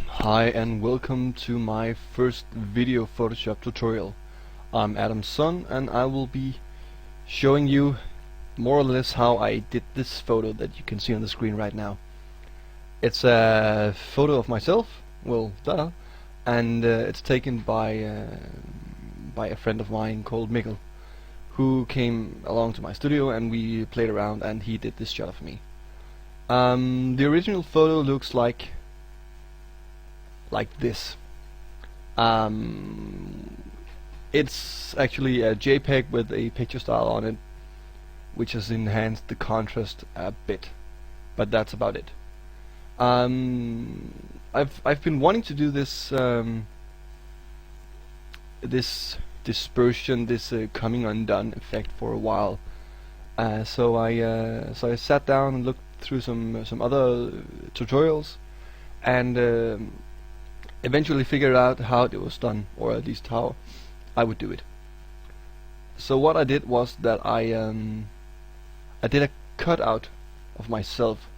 Hi and welcome to my first video Photoshop tutorial. I'm Adam's son and I will be showing you more or less how I did this photo that you can see on the screen right now. It's a photo of myself, well duh, and it's taken by a friend of mine called Mikkel, who came along to my studio and we played around and he did this shot of me. The original photo looks like this. It's actually a JPEG with a picture style on it, which has enhanced the contrast a bit, but that's about it. I've been wanting to do this this dispersion, this coming undone effect for a while. So I sat down and looked through some other tutorials and eventually figured out how it was done, or at least how I would do it. So what I did was that I did a cutout of myself,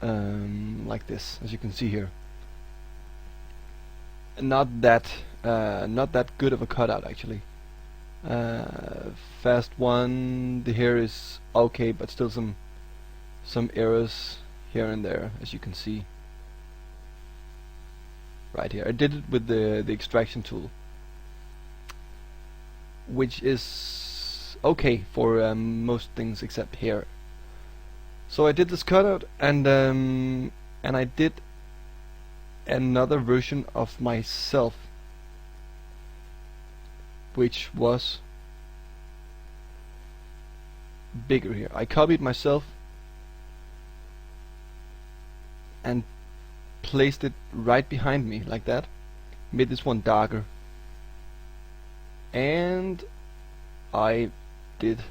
like this, as you can see here. Not that good of a cutout actually. Fast one, the hair is okay, but still some errors here and there, as you can see. Right here, I did it with the extraction tool, which is okay for most things except hair. So I did this cutout, and I did another version of myself, which was bigger here. I copied myself and placed it right behind me like that, made this one darker, and I did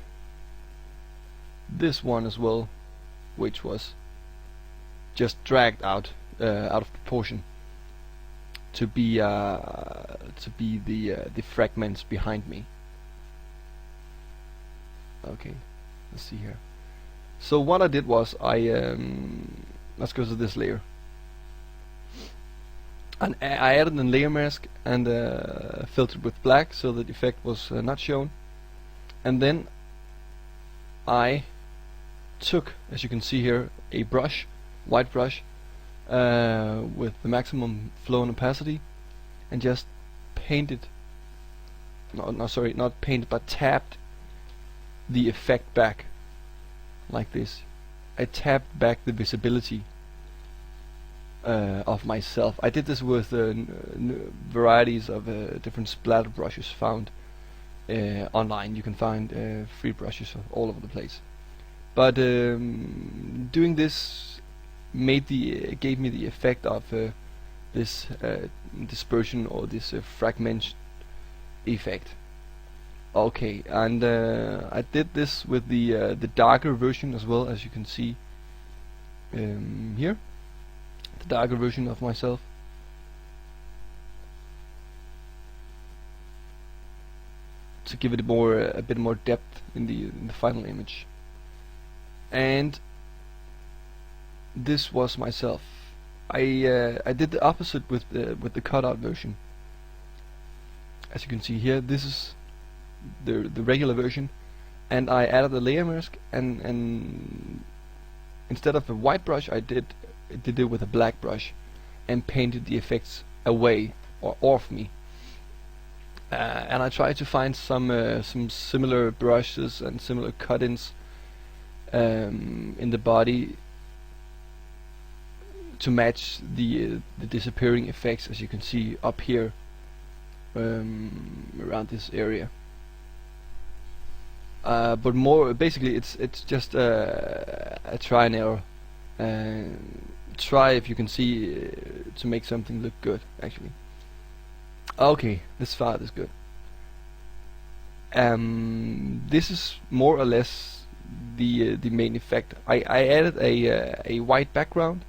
this one as well, which was just dragged out of proportion to be the fragments behind me. Okay, let's see here. So what I did was let's go to this layer. And I added a layer mask and filtered with black so that the effect was not shown. And then I took, as you can see here, a brush, white brush, with the maximum flow and opacity, and just painted, not painted, but tapped the effect back, like this. I tapped back the visibility of myself. I did this with varieties of different splatter brushes found online. You can find free brushes all over the place. But doing this gave me the effect of this dispersion, or this fragment effect. Okay, and I did this with the darker version as well, as you can see here. The darker version of myself. To give it a bit more depth in the final image. And this was myself. I did the opposite with the cutout version. As you can see here, this is the regular version, and I added a layer mask, and instead of a white brush, I did it with a black brush and painted the effects away or off me. And I tried to find some similar brushes and similar cut-ins in the body to match the disappearing effects, as you can see up here around this area. But more basically, it's just a try and error. Try, if you can see, to make something look good actually. Okay, this far is good. This is more or less the main effect. I added a white background.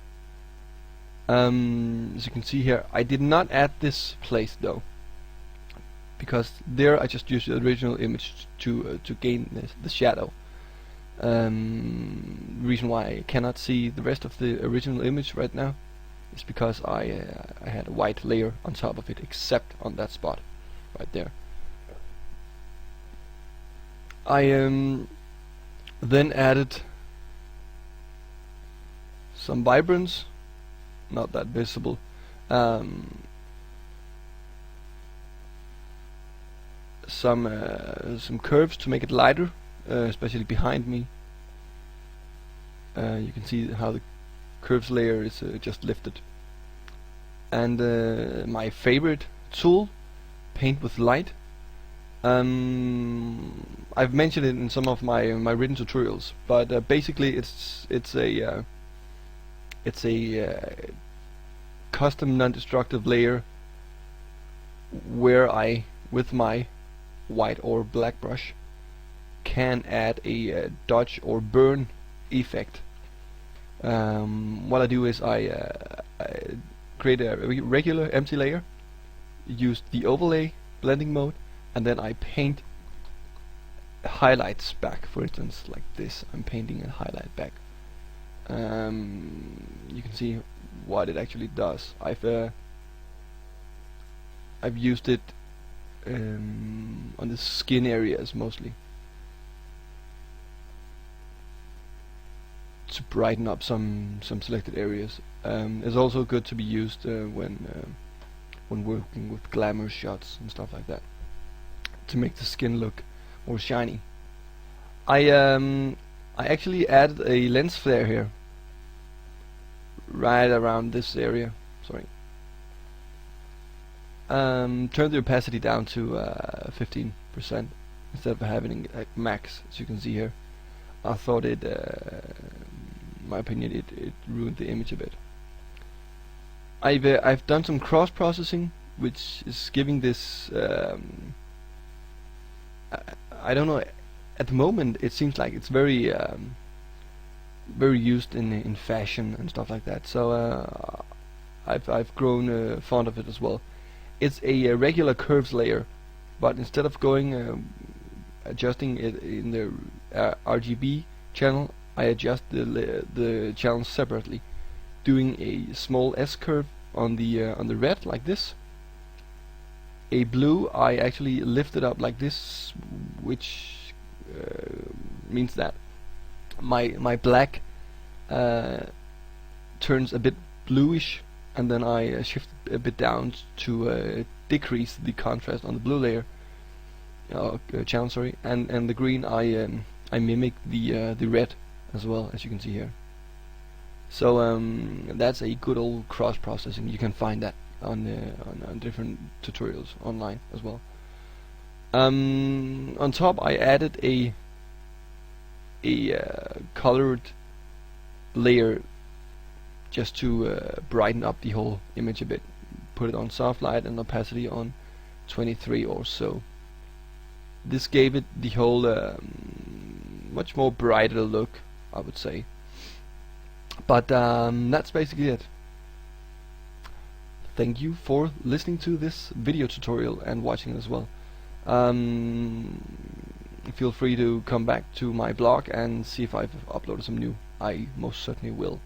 As you can see here, I did not add this place though, because there I just used the original image to gain the shadow. Reason why I cannot see the rest of the original image right now is because I had a white layer on top of it, except on that spot right there. I then added some vibrance, not that visible. Some curves to make it lighter, especially behind me. You can see how the curves layer is just lifted. And my favorite tool, paint with light. I've mentioned it in some of my written tutorials, but basically it's a custom non-destructive layer where I, with my white or black brush, can add a dodge or burn effect. What I do is I create a regular empty layer, use the overlay blending mode, and then I paint highlights back. For instance, like this, I'm painting a highlight back. You can see what it actually does. I've used it on the skin areas mostly to brighten up some selected areas. It's also good to be used when working with glamour shots and stuff like that, to make the skin look more shiny. I actually added a lens flare here, right around this area. Sorry. Turn the opacity down to 15% instead of having it at max, as you can see here. I thought it, in my opinion, it ruined the image a bit. I've done some cross processing, which is giving this. I don't know. At the moment, it seems like it's very used in fashion and stuff like that. So I've grown fond of it as well. It's a regular curves layer, but instead of going adjusting it in the RGB channel, I adjust the channels separately, doing a small S curve on the red like this. A blue I actually lift it up like this, which means that my black turns a bit bluish, and then I shift a bit down to decrease the contrast on the blue layer channel, sorry, and the green I mimic the red as well, as you can see here. So that's a good old cross processing. You can find that on different tutorials online as well. On top I added a colored layer just to brighten up the whole image a bit. Put it on soft light and opacity on 23 or so. This gave it the whole much more brighter look, I would say. But that's basically it. Thank you for listening to this video tutorial and watching as well. Feel free to come back to my blog and see if I've uploaded some new. I most certainly will.